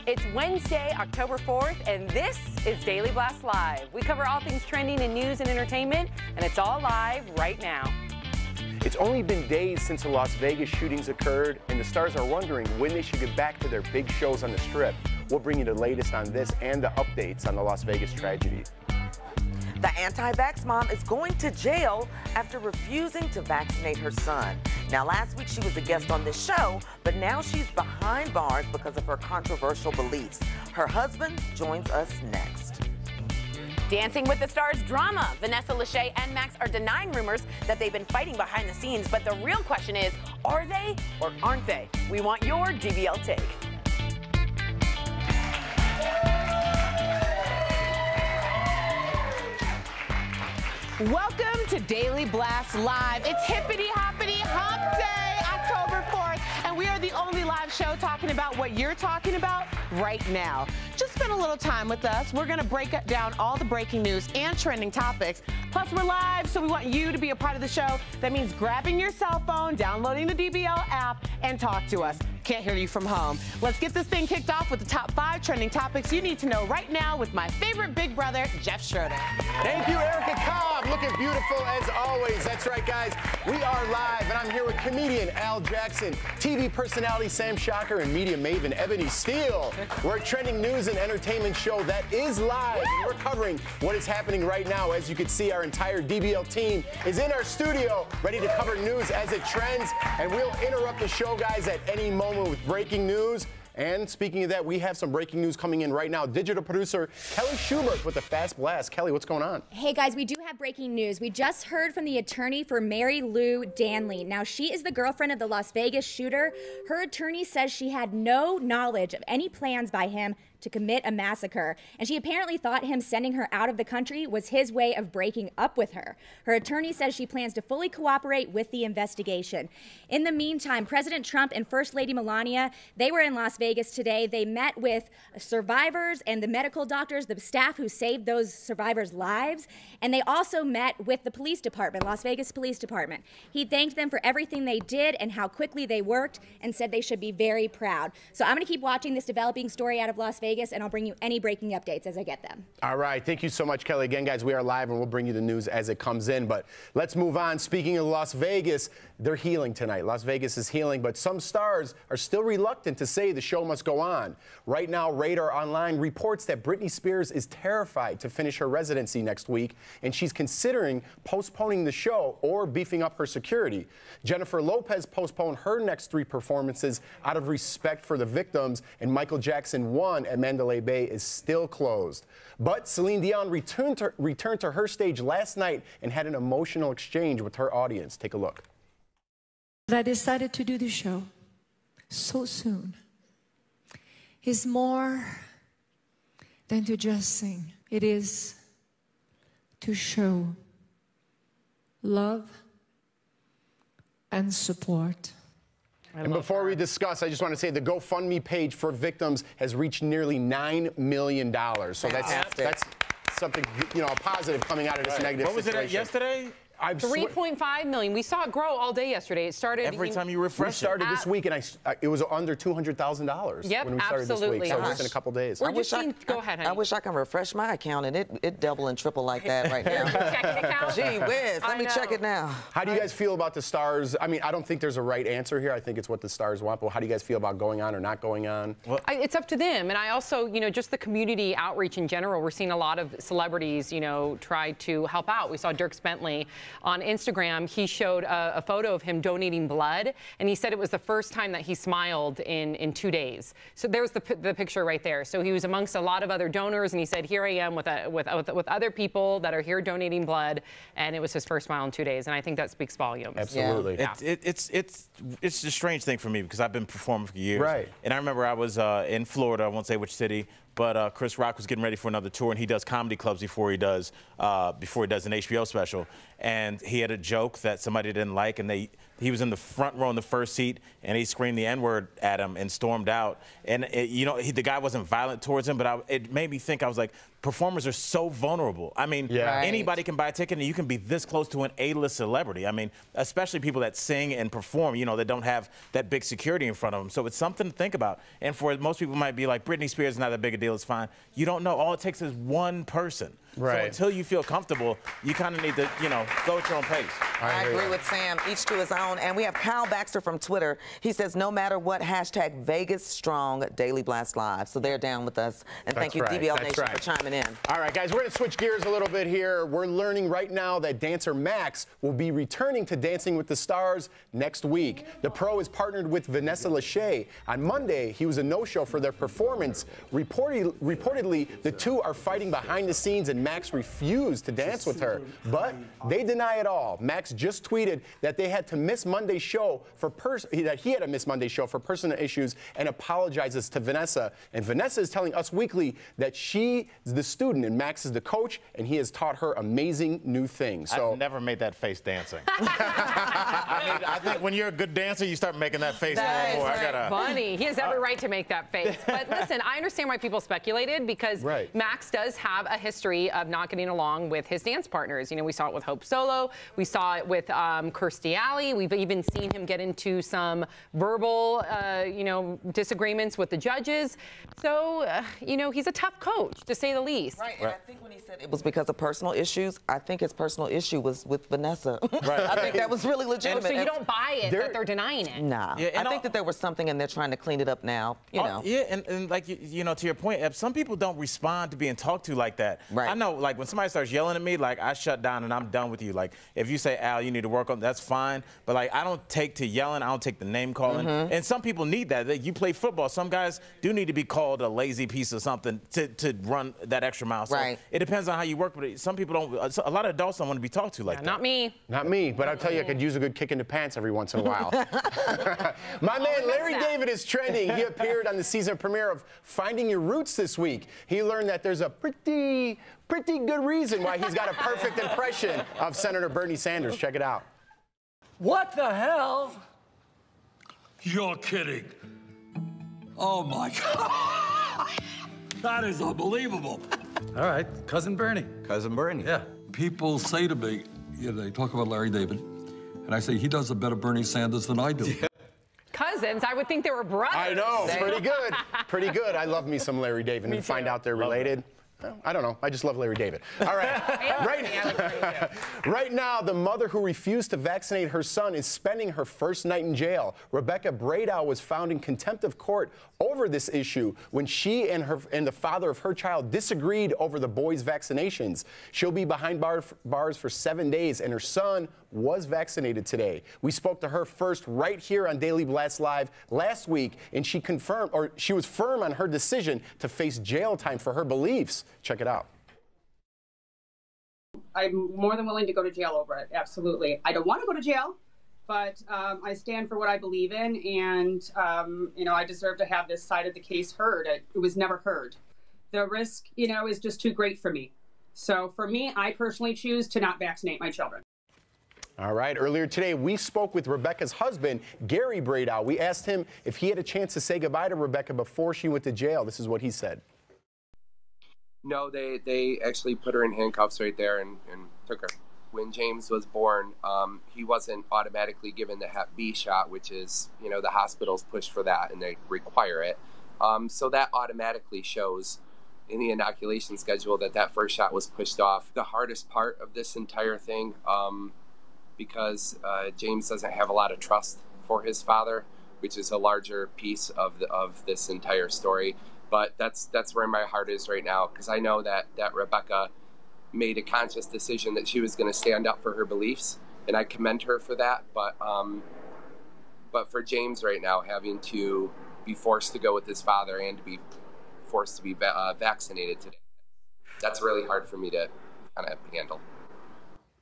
It's Wednesday, October 4th, and this is Daily Blast Live. We cover all things trending in news and entertainment, and it's all live right now. It's only been days since the Las Vegas shootings occurred, and the stars are wondering when they should get back to their big shows on the Strip. We'll bring you the latest on this and the updates on the Las Vegas tragedy. The anti-vax mom is going to jail after refusing to vaccinate her son. Now, last week she was a guest on this show, but now she's behind bars because of her controversial beliefs. Her husband joins us next. Dancing with the Stars drama. Vanessa Lachey and Max are denying rumors that they've been fighting behind the scenes, but the real question is, are they or aren't they? We want your DBL take. Welcome to Daily Blast Live. It's hippity hoppity hump day, October 4th, and we are the only live show talking about what you're talking about right now. Just spend a little time with us. We're going to break down all the breaking news and trending topics. Plus, we're live, so we want you to be a part of the show. That means grabbing your cell phone, downloading the DBL app, and talk to us. Can't hear you from home. Let's get this thing kicked off with the top 5 trending topics you need to know right now with my favorite big brother, Jeff Schroeder. Thank you, Erica Cobb. Looking beautiful as always. That's right, guys. We are live, and I'm here with comedian Al Jackson, TV personality Sam Shocker, and media maven Ebony Steele. We're a trending news and entertainment show that is live, and we're covering what is happening right now. As you can see, our entire DBL team is in our studio, ready to cover news as it trends, and we'll interrupt the show, guys, at any moment with breaking news. And speaking of that, we have some breaking news coming in right now. Digital producer Kelly Schubert with the Fast Blast. Kelly, what's going on? Hey guys, we do have breaking news. We just heard from the attorney for Mary Lou Danley. Now, she is the girlfriend of the Las Vegas shooter. Her attorney says she had no knowledge of any plans by him to commit a massacre, and she apparently thought him sending her out of the country was his way of breaking up with her. Her attorney says she plans to fully cooperate with the investigation. In the meantime, President Trump and First Lady Melania, they were in Las Vegas today. They met with survivors and the medical doctors, the staff who saved those survivors' lives, and they also met with the police department, Las Vegas Police Department. He thanked them for everything they did and how quickly they worked and said they should be very proud. So I'm going to keep watching this developing story out of Las Vegas, and I'll bring you any breaking updates as I get them. All right. Thank you so much, Kelly. Again, guys, we are live, and we'll bring you the news as it comes in. But let's move on. Speaking of Las Vegas, they're healing tonight. Las Vegas is healing, but some stars are still reluctant to say the show must go on. Right now, Radar Online reports that Britney Spears is terrified to finish her residency next week, and she's considering postponing the show or beefing up her security. Jennifer Lopez postponed her next 3 performances out of respect for the victims, and Michael Jackson 1 at Mandalay Bay is still closed. But Celine Dion returned to her stage last night and had an emotional exchange with her audience. Take a look. I decided to do the show so soon is more than to just sing. It is to show love and support. And before we discuss, I just want to say the GoFundMe page for victims has reached nearly $9 million. So that's something, you know, a positive coming out of this negative situation. What was it at yesterday? 3.5 million. We saw it grow all day yesterday. It started every time you refresh. We started this week, and it was under $200,000. Yep, when we started absolutely. This week, so just in a couple days. Go ahead, honey. I wish I can refresh my account and it double and triple like that right now. Checking account? Gee whiz, let me check it now. How do you guys feel about the stars? I mean, I don't think there's a right answer here. I think it's what the stars want. But how do you guys feel about going on or not going on? Well, It's up to them. And I also, you know, just the community outreach in general. We're seeing a lot of celebrities, you know, try to help out. We saw Dierks Bentley on Instagram. He showed a photo of him donating blood, and he said it was the first time that he smiled in 2 days. So there's the picture right there. So he was amongst a lot of other donors, and he said, "Here I am with other people that are here donating blood," and it was his first smile in 2 days. And I think that speaks volumes. Absolutely. Yeah. It's a strange thing for me because I've been performing for years. Right. And I remember I was in Florida. I won't say which city. But Chris Rock was getting ready for another tour, and he does comedy clubs before he does an HBO special. And he had a joke that somebody didn't like, and they he was in the front row in the first seat, and he screamed the N-word at him and stormed out. And, the guy wasn't violent towards him, but it made me think, I was like, performers are so vulnerable. I mean, anybody can buy a ticket, and you can be this close to an A-list celebrity. I mean, especially people that sing and perform, that don't have that big security in front of them. So it's something to think about. And for most people might be like, Britney Spears is not that big a deal, it's fine. You don't know. All it takes is one person. Right. So until you feel comfortable, you kind of need to, go at your own pace. I agree with Sam. Each to his own. And we have Kyle Baxter from Twitter. He says, no matter what, hashtag Vegas Strong Daily Blast Live. So they're down with us. And thank you, DBL Nation, for chiming in. All right, guys, we're going to switch gears a little bit here. We're learning right now that dancer Max will be returning to Dancing with the Stars next week. The pro is partnered with Vanessa Lachey. On Monday, he was a no-show for their performance. Reportedly, the two are fighting behind the scenes, and Max refused to dance with her. But they deny it all. Max just tweeted that they had to miss Monday's show for that he had to miss Monday's show for personal issues and apologizes to Vanessa. And Vanessa is telling Us Weekly that she is the student and Max is the coach, and he has taught her amazing new things. So I've never made that face dancing. I think when you're a good dancer, you start making that face more and more. Funny. He has every right to make that face. But listen, I understand why people speculated, because Max does have a history of not getting along with his dance partners. We saw it with Hope Solo. We saw it with Kirstie Alley. We've even seen him get into some verbal, disagreements with the judges. So, he's a tough coach, to say the least. Right, and I think when he said it was because of personal issues, I think his personal issue was with Vanessa. Right. I think that was really legitimate. And so you don't buy it that they're denying it? Nah. Yeah, I think that there was something, and they're trying to clean it up now, Yeah, and like, to your point, some people don't respond to being talked to like that. Right. I know, like, when somebody starts yelling at me, like, I shut down and I'm done with you. Like, if you say, Al, you need to work on, that's fine. But, like, I don't take to yelling. I don't take the name calling. And some people need that. You play football. Some guys do need to be called a lazy piece of something to run that extra mile. So it depends on how you work, but some people don't. A lot of adults don't want to be talked to like that. Not me. Not me, but I'll tell you, I could use a good kick in the pants every once in a while. My man Larry David is trending. He appeared on the season premiere of Finding Your Roots this week. He learned that there's a pretty good reason why he's got a perfect impression of Senator Bernie Sanders. Check it out. What the hell? You're kidding. Oh, my God. That is unbelievable. All right, Cousin Bernie. Cousin Bernie. Yeah. People say to me, they talk about Larry David, and I say, he does a better Bernie Sanders than I do. Yeah. Cousins? I would think they were brothers. I know. Pretty good. Pretty good. I love me some Larry David. And find out they're related. I don't know. I just love Larry David. All right. Right now, the mother who refused to vaccinate her son is spending her first night in jail. Rebecca Bradow was found in contempt of court over this issue when she and the father of her child disagreed over the boy's vaccinations. She'll be behind bars for 7 days, and her son was vaccinated today. We spoke to her first right here on Daily Blast Live last week, and she was firm on her decision to face jail time for her beliefs. Check it out. I'm more than willing to go to jail over it. Absolutely. I don't want to go to jail, but I stand for what I believe in, and I deserve to have this side of the case heard. It was never heard. The risk, is just too great for me. So for me, I personally choose to not vaccinate my children. All right. Earlier today, we spoke with Rebecca's husband, Gary Bradow. We asked him if he had a chance to say goodbye to Rebecca before she went to jail. This is what he said. No, they actually put her in handcuffs right there and took her. When James was born, he wasn't automatically given the Hep B shot, which is, the hospitals push for that and they require it. So that automatically shows in the inoculation schedule that first shot was pushed off. The hardest part of this entire thing, because James doesn't have a lot of trust for his father, which is a larger piece of this entire story. But that's where my heart is right now, because I know that Rebecca made a conscious decision that she was going to stand up for her beliefs, and I commend her for that. But for James right now, having to be forced to go with his father and to be forced to be vaccinated today, that's really hard for me to kind of handle.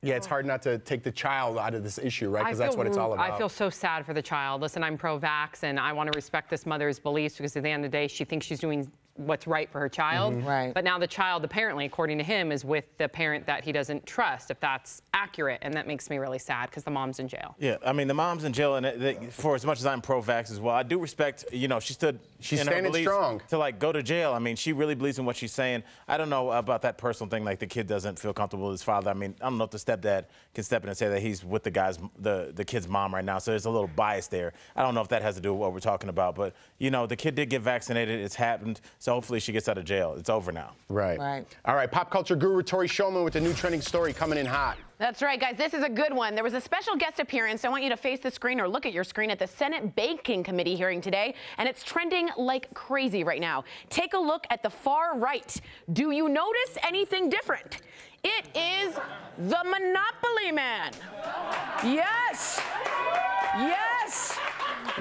Yeah, it's hard not to take the child out of this issue, right? Because that's what it's all about. I feel so sad for the child. Listen, I'm pro-vax, and I want to respect this mother's beliefs because at the end of the day, she thinks she's doing what's right for her child. Right. But now the child, apparently, according to him, is with the parent that he doesn't trust, if that's accurate. And that makes me really sad because the mom's in jail. Yeah, I mean, the mom's in jail, and for as much as I'm pro-vax as well, I do respect, you know, she's standing strong to, like, go to jail. I mean, she really believes in what she's saying. I don't know about that personal thing, like the kid doesn't feel comfortable with his father. I mean, I don't know if the stepdad can step in and say that he's with the kid's mom right now, so there's a little bias there. I don't know if that has to do with what we're talking about, but, you know, the kid did get vaccinated. It's happened, so hopefully she gets out of jail. It's over now. Right. All right, pop culture guru Tori Shulman with the new trending story coming in hot. That's right, guys. This is a good one. There was a special guest appearance. I want you to face the screen or look at your screen at the Senate Banking Committee hearing today, and it's trending like crazy right now. Take a look at the far right. Do you notice anything different? It is the Monopoly Man. Yes. Yes.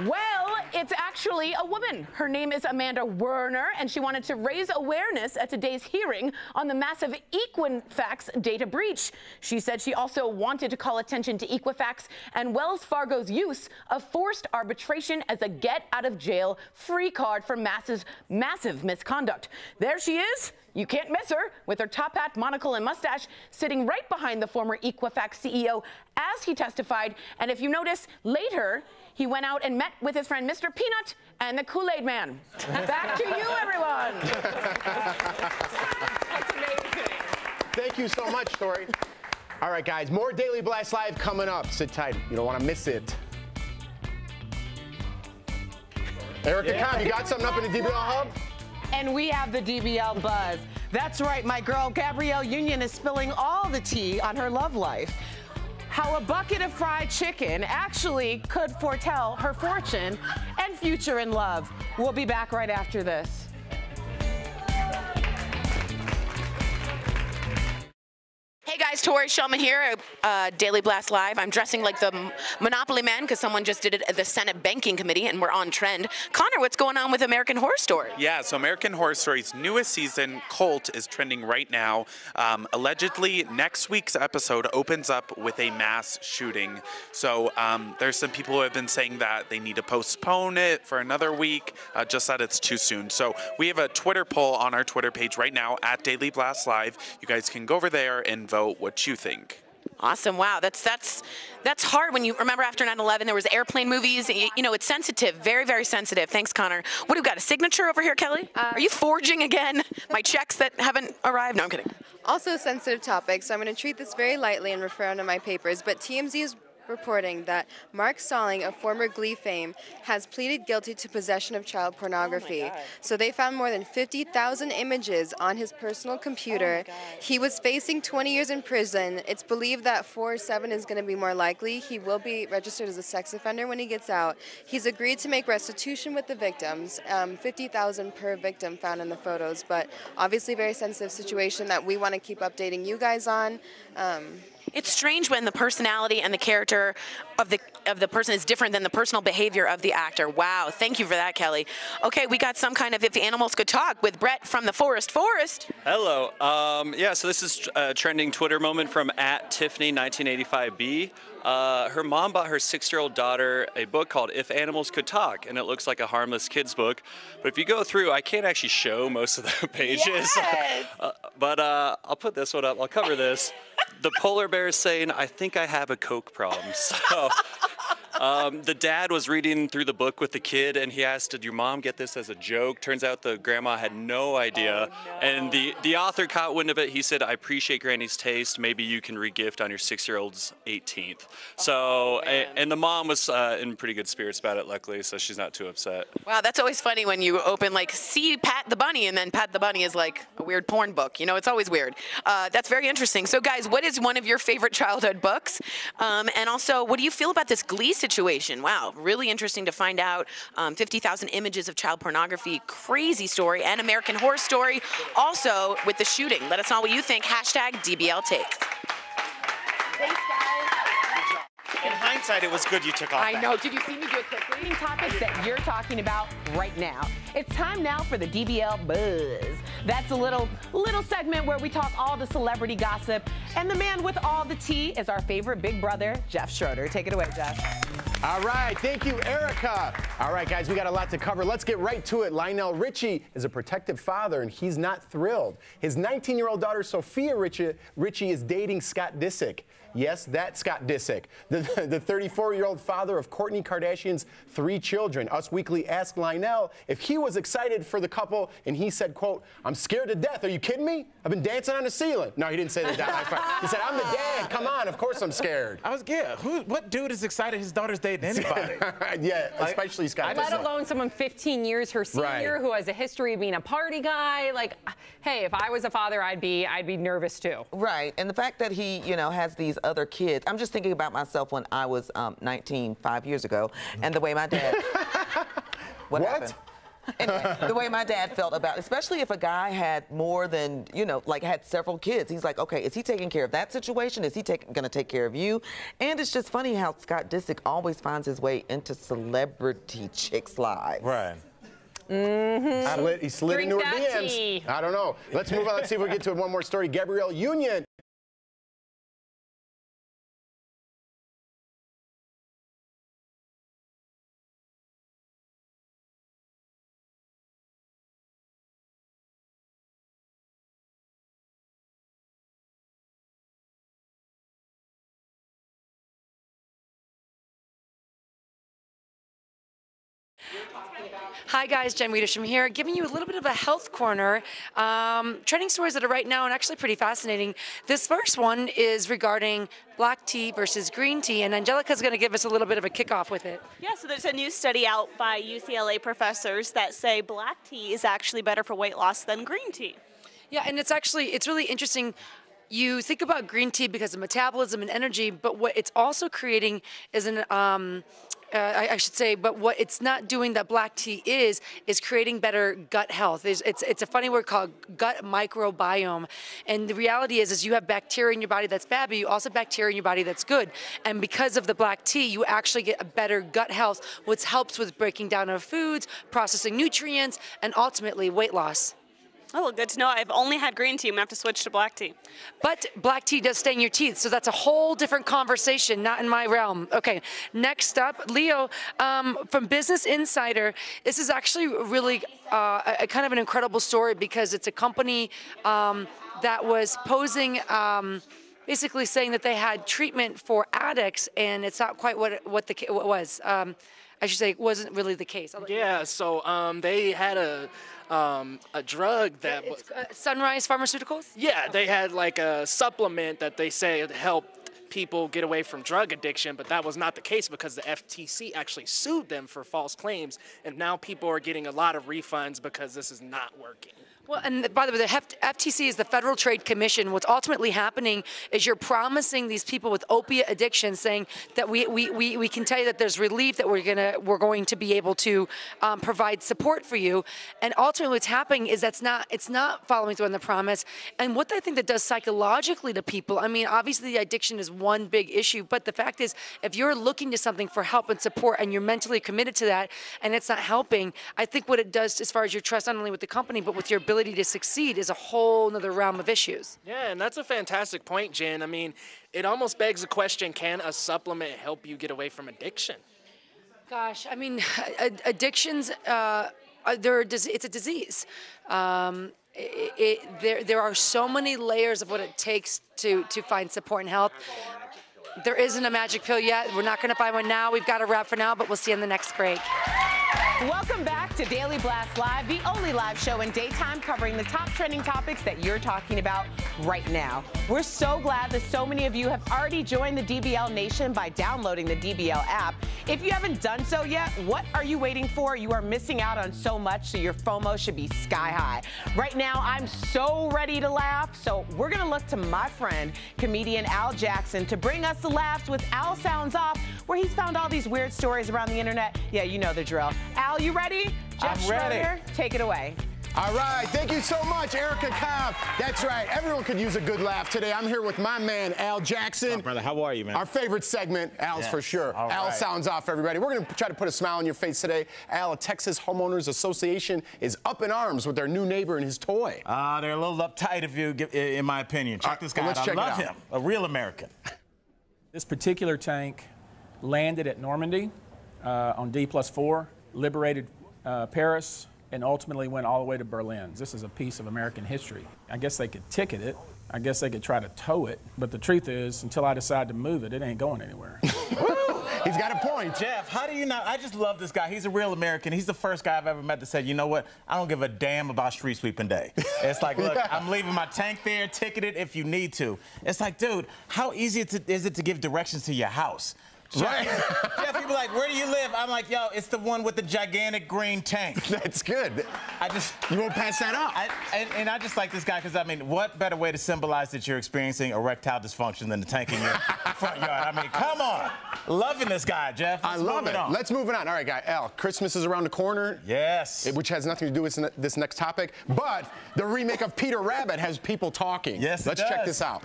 Well, it's actually a woman. Her name is Amanda Werner, and she wanted to raise awareness at today's hearing on the massive Equifax data breach. She said she also wanted to call attention to Equifax and Wells Fargo's use of forced arbitration as a get-out-of-jail-free card for massive misconduct. There she is. You can't miss her, with her top hat, monocle, and mustache, sitting right behind the former Equifax CEO as he testified. And if you notice, later, he went out and met with his friend Mr. Peanut and the Kool-Aid Man. Back to you, everyone. That's amazing. Thank you so much, Tori. All right, guys, more Daily Blast Live coming up. Sit tight. You don't want to miss it. Erica Kahn, you got something up in the DBL Hub? And we have the DBL buzz. That's right, my girl Gabrielle Union is spilling all the tea on her love life. How a bucket of fried chicken actually could foretell her fortune and future in love. We'll be back right after this. Hey guys, Tori Shulman here, Daily Blast Live. I'm dressing like the Monopoly Man because someone just did it at the Senate Banking Committee and we're on trend. Connor, what's going on with American Horror Story? Yeah, so American Horror Story's newest season, Cult, is trending right now. Allegedly, next week's episode opens up with a mass shooting. So there's some people who have been saying that they need to postpone it for another week, just that it's too soon. So we have a Twitter poll on our Twitter page right now, at Daily Blast Live. You guys can go over there and vote what you think. Awesome. Wow. That's hard when you remember after 9/11 there was airplane movies. You know, it's sensitive, very, very sensitive. Thanks, Connor. What do we got? A signature over here, Kelly? Are you forging again my checks that haven't arrived? No, I'm kidding. Also a sensitive topic, so I'm going to treat this very lightly and refer onto my papers. But TMZ is reporting that Mark Salling of former Glee fame has pleaded guilty to possession of child pornography. So they found more than 50,000 images on his personal computer. He was facing 20 years in prison. It's believed that 4 or 7 is going to be more likely. He will be registered as a sex offender when he gets out. He's agreed to make restitution with the victims, 50,000 per victim found in the photos, but obviously very sensitive situation that we want to keep updating you guys on. It's strange when the personality and the character of the person is different than the personal behavior of the actor. Wow, thank you for that, Kelly. Okay, we got some kind of If Animals Could Talk with Brett from the Forest. Hello. Yeah, so this is a trending Twitter moment from @Tiffany1985B. Her mom bought her 6-year-old daughter a book called If Animals Could Talk, and it looks like a harmless kid's book. But if you go through, I can't actually show most of the pages. Yes! But I'll put this one up. I'll cover this. The polar bear is saying, "I think I have a Coke problem." So the dad was reading through the book with the kid, and he asked, "Did your mom get this as a joke?" Turns out the grandma had no idea. Oh, no. And the author caught wind of it. He said, "I appreciate Granny's taste. Maybe you can re-gift on your 6-year-old's 18th. So, and the mom was in pretty good spirits about it, luckily, so she's not too upset. Wow, that's always funny when you open, like, see Pat the Bunny, and then Pat the Bunny is like a weird porn book. You know, it's always weird. That's very interesting. So, guys, what is one of your favorite childhood books? And also, what do you feel about this Glee situation? Wow, really interesting to find out. 50,000 images of child pornography, crazy story, and American Horror Story, also with the shooting. Let us know what you think. #DBL Takes. Thanks, guys. In hindsight, it was good you took off. I know. Did you see me do it quickly? Topics that you're talking about right now. It's time now for the DBL Buzz. That's a little segment where we talk all the celebrity gossip. And the man with all the tea is our favorite big brother, Jeff Schroeder. Take it away, Jeff. All right, thank you, Erica. All right, guys, we got a lot to cover. Let's get right to it. Lionel Richie is a protective father, and he's not thrilled. His 19-year-old daughter, Sophia Richie, is dating Scott Disick. Yes, that Scott Disick, the 34-year-old father of Kourtney Kardashian's 3 children. Us Weekly asked Lionel if he was excited for the couple, and he said, quote, "I'm scared to death. Are you kidding me? I've been dancing on the ceiling." No, he didn't say that. He said, "I'm the dad. Come on, of course I'm scared." What dude is excited his daughter's dating anybody? Yeah, especially Scott. Let alone someone 15 years her senior who has a history of being a party guy. Like, hey, if I was a father, I'd be nervous too. Right, and the fact that he, has these other kids. I'm just thinking about myself when I was 19, 5 years ago, and the way my dad. What happened? Anyway, the way my dad felt about, especially if a guy had more than, had several kids. He's like, okay, is he taking care of that situation? Is he going to take care of you? And it's just funny how Scott Disick always finds his way into celebrity chicks' lives. Right. He slid into her DMs. Tea. I don't know. Let's move on. Let's see if we get to one more story. Gabrielle Union. Hi guys, Jen Wiedersham here, giving you a little bit of a health corner. Trending stories that are right now and actually pretty fascinating. This first one is regarding black tea versus green tea, and Angelica's going to give us a little bit of a kickoff with it. Yeah, so there's a new study out by UCLA professors that say black tea is actually better for weight loss than green tea. Yeah, and it's really interesting. You think about green tea because of metabolism and energy, but what it's also creating is but what it's not doing that black tea is creating better gut health. It's a funny word called gut microbiome. And the reality is you have bacteria in your body that's bad, but you also have bacteria in your body that's good. And because of the black tea, you actually get a better gut health, which helps with breaking down of foods, processing nutrients, and ultimately weight loss. Oh, well, good to know. I've only had green tea. I'm going to have to switch to black tea. But black tea does stain your teeth, so that's a whole different conversation, not in my realm. Okay, next up, Leo, from Business Insider. This is actually really a kind of an incredible story because it's a company that was posing basically saying that they had treatment for addicts, and it's not quite what it was. I should say it wasn't really the case. Yeah, so they had a drug that was Sunrise Pharmaceuticals? Yeah, they had like a supplement that they say helped people get away from drug addiction, but that was not the case because the FTC actually sued them for false claims, and now people are getting a lot of refunds because this is not working. Well, and by the way, the FTC is the Federal Trade Commission. What's ultimately happening is you're promising these people with opiate addiction, saying that we can tell you that there's relief, that we're going to be able to provide support for you, and ultimately what's happening is it's not following through on the promise. And what I think that does psychologically to people, I mean, obviously the addiction is one big issue, but the fact is, if you're looking to something for help and support, and you're mentally committed to that, and it's not helping, I think what it does as far as your trust, not only with the company but with your ability to succeed, is a whole nother realm of issues. Yeah, and that's a fantastic point, Jen. I mean, it almost begs the question, can a supplement help you get away from addiction? Gosh, I mean, addictions, it's a disease. There are so many layers of what it takes to find support and health. There isn't a magic pill yet. We're not going to find one now. We've got to wrap for now, but we'll see you in the next break. Welcome back to Daily Blast Live, the only live show in daytime covering the top trending topics that you're talking about right now. We're so glad that so many of you have already joined the DBL Nation by downloading the DBL app. If you haven't done so yet, what are you waiting for? You are missing out on so much, so your FOMO should be sky high. Right now, I'm so ready to laugh, so we're going to look to my friend, comedian Al Jackson, to bring us the laughs with Al Sounds Off, where he's found all these weird stories around the internet. Yeah, you know the drill. Al, you ready? Jeff I'm ready. Schroeder, take it away. All right, thank you so much, Erica Cobb. That's right, everyone could use a good laugh today. I'm here with my man, Al Jackson. Oh, brother, how are you, man? Our favorite segment, Al's for sure. All Al right. Sounds Off, everybody. We're going to try to put a smile on your face today. Al, Texas Homeowners Association is up in arms with their new neighbor and his toy. They're a little uptight, in my opinion. Check this guy out. I love him, a real American. This particular tank landed at Normandy on D+4, liberated Paris, and ultimately went all the way to Berlin. This is a piece of American history. I guess they could ticket it. I guess they could try to tow it. But the truth is, until I decide to move it, it ain't going anywhere. He's got a point. Jeff, how do you not? I just love this guy. He's a real American. He's the first guy I've ever met that said, you know what? I don't give a damn about street sweeping day. It's like, look, I'm leaving my tank there, ticket it if you need to. It's like, dude, how easy is it to give directions to your house? Right. Jeff, people like, where do you live? I'm like, yo, it's the one with the gigantic green tank. That's good. You won't pass that up. And I just like this guy because, I mean, what better way to symbolize that you're experiencing erectile dysfunction than the tank in your front yard? I mean, come on. Loving this guy, Jeff. I love it. Let's move it on. All right, guy. Al, Christmas is around the corner. Yes. Which has nothing to do with this next topic. But the remake of Peter Rabbit has people talking. Yes, Let's check this out.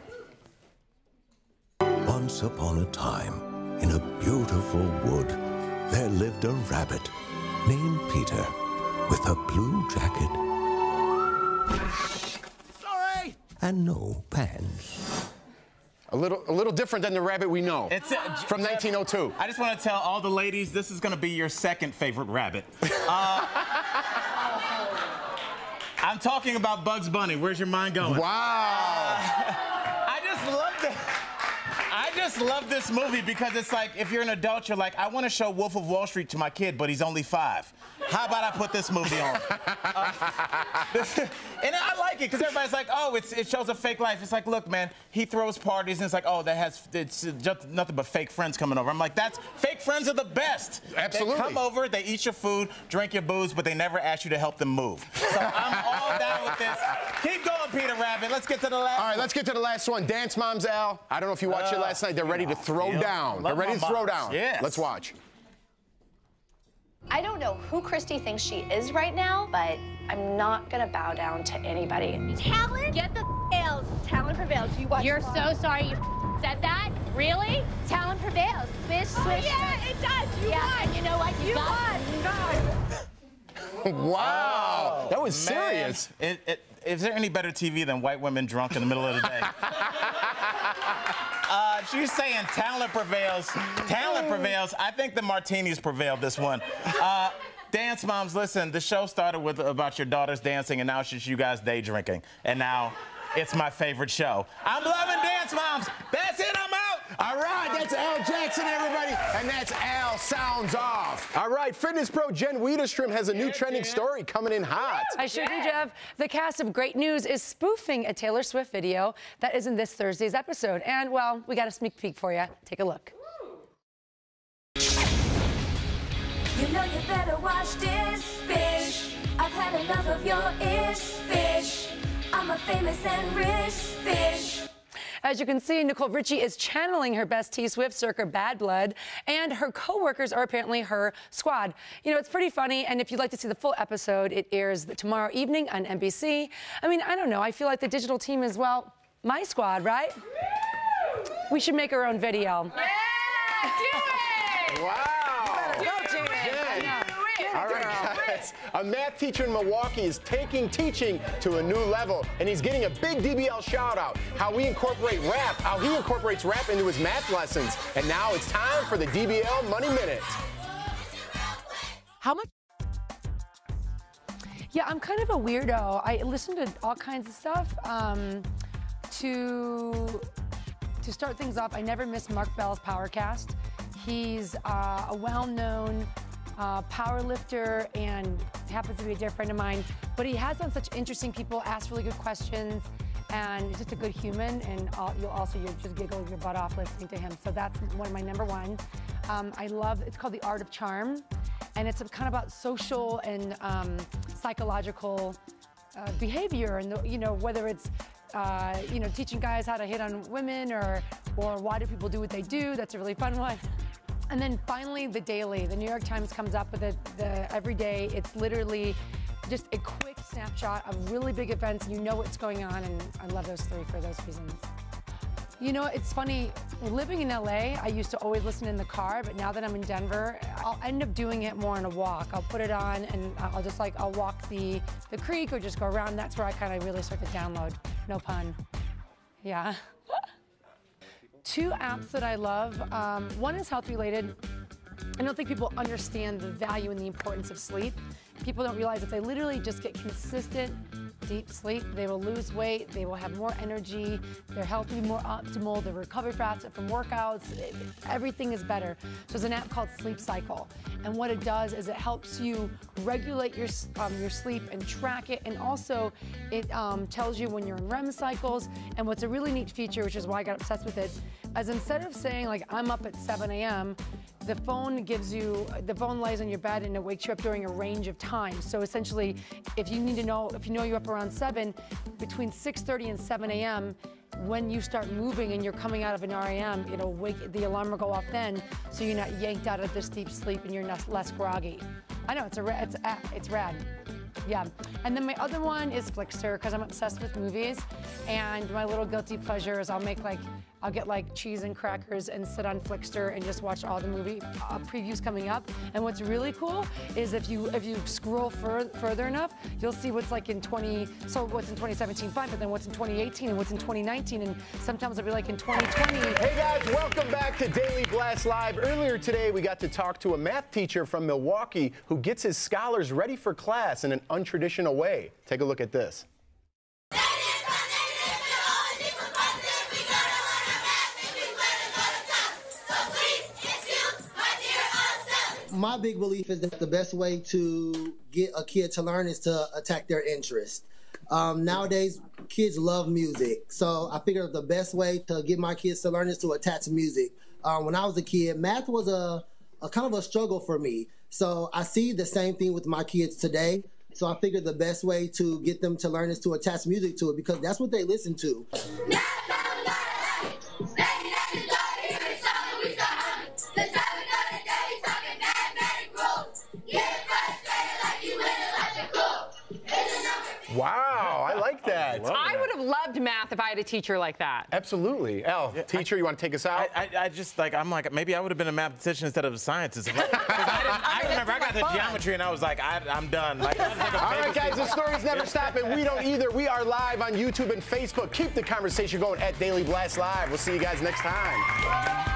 Once upon a time, in a beautiful wood, there lived a rabbit named Peter with a blue jacket. Sorry! And no pants. A little different than the rabbit we know. It's from 1902. I just want to tell all the ladies, this is going to be your second favorite rabbit. I'm talking about Bugs Bunny. Where's your mind going? Wow. I just love this movie because it's like, if you're an adult, you're like, I want to show Wolf of Wall Street to my kid, but he's only 5. How about I put this movie on? And I like it because everybody's like, oh, it shows a fake life. It's like, look, man, he throws parties and it's like, oh, it's just nothing but fake friends coming over. I'm like, fake friends are the best. Absolutely. They come over, they eat your food, drink your booze, but they never ask you to help them move. So I'm all down with this. Keep going, Peter Rabbit. Let's get to the last one. All right, let's get to the last one. Dance Moms, Al. I don't know if you watched it last night. They're ready to throw down. They're ready to throw down. Yes. Let's watch. I don't know who Christy thinks she is right now, but I'm not gonna bow down to anybody. Talent? Get the L's. Talent prevails. You're so sorry you said that? Really? Talent prevails. Swish, swish. Yeah, it does. You won. And you know what? You won. Wow. Oh, that was serious. Is there any better TV than white women drunk in the middle of the day? She's saying talent prevails. Talent prevails. I think the martinis prevailed this one. Dance Moms, listen, the show started with about your daughters dancing, and now it's just you guys day drinking. And now it's my favorite show. I'm loving Dance Moms. That's it, I'm out. All right, that's Al Jackson, everybody. And that's Al Sounds Off. All right, fitness pro Jen Wiederstrom has a new trending story coming in hot. I sure do, Jeff. The cast of Great News is spoofing a Taylor Swift video that is in this Thursday's episode. And, well, we got a sneak peek for you. Take a look. You know you better watch this, fish. I've had enough of your ish, fish. I'm a famous and rich fish. As you can see, Nicole Richie is channeling her best T-Swift circa Bad Blood, and her co-workers are apparently her squad. You know, it's pretty funny, and if you'd like to see the full episode, it airs tomorrow evening on NBC. I mean, I don't know. I feel like the digital team is, well, my squad, right? We should make our own video. Yeah, do it! Wow. All right, guys. A math teacher in Milwaukee is taking teaching to a new level, and he's getting a big DBL shout-out. How he incorporates rap into his math lessons. And now it's time for the DBL Money Minute. How much? Yeah, I'm kind of a weirdo. I listen to all kinds of stuff. To start things off, I never miss Mark Bell's Powercast. He's a well-known power lifter and happens to be a dear friend of mine, but he has on such interesting people, ask really good questions, and he's just a good human, and you'll just giggle your butt off listening to him. So that's one of my number one. I love, it's called The Art of Charm, and it's kind of about social and psychological behavior, and you know, whether it's teaching guys how to hit on women or why do people do what they do. That's a really fun one. And then finally, The Daily. The New York Times comes up with it every day. It's literally just a quick snapshot of really big events, and you know what's going on, and I love those three for those reasons. You know, it's funny, living in LA, I used to always listen in the car, but now that I'm in Denver, I'll end up doing it more on a walk. I'll put it on, and I'll walk the creek or just go around. That's where I kind of really start to download. No pun. Yeah. 2 apps that I love. One is health related. I don't think people understand the value and the importance of sleep. People don't realize if they literally just get consistent deep sleep, they will lose weight, they will have more energy, their health will be more optimal, they'll recover faster from workouts, everything is better. So there's an app called Sleep Cycle, and what it does is it helps you regulate your sleep and track it, and also it tells you when you're in REM cycles. And what's a really neat feature, which is why I got obsessed with it, is instead of saying like I'm up at 7 a.m., the phone lays on your bed and it wakes you up during a range of times. So essentially, if you know you're up around 7, between 6:30 and 7 a.m., when you start moving and you're coming out of an REM, the alarm will go off then, so you're not yanked out of this deep sleep and you're less groggy. I know, it's rad. Yeah, and then my other one is Flixster, because I'm obsessed with movies, and my little guilty pleasure is I'll get like cheese and crackers and sit on Flixster and just watch all the movie previews coming up. And what's really cool is if you scroll further enough, you'll see what's like in what's in 2017, fine, but then what's in 2018 and what's in 2019, and sometimes it'll be like in 2020. Hey guys, welcome back to Daily Blast Live. Earlier today, we got to talk to a math teacher from Milwaukee who gets his scholars ready for class in an untraditional way. Take a look at this. My big belief is that the best way to get a kid to learn is to attack their interest. Nowadays, kids love music, so I figured the best way to get my kids to learn is to attach music. When I was a kid, math was a kind of a struggle for me, so I see the same thing with my kids today. So I figured the best way to get them to learn is to attach music to it, because that's what they listen to. Wow, I like that. I would have loved math if I had a teacher like that. Absolutely. Al, teacher, you want to take us out? I'm like, maybe I would have been a mathematician instead of a scientist. I remember I got to geometry and I was like, I'm done. All right, guys, the stories never stop, and we don't either. We are live on YouTube and Facebook. Keep the conversation going at Daily Blast Live. We'll see you guys next time.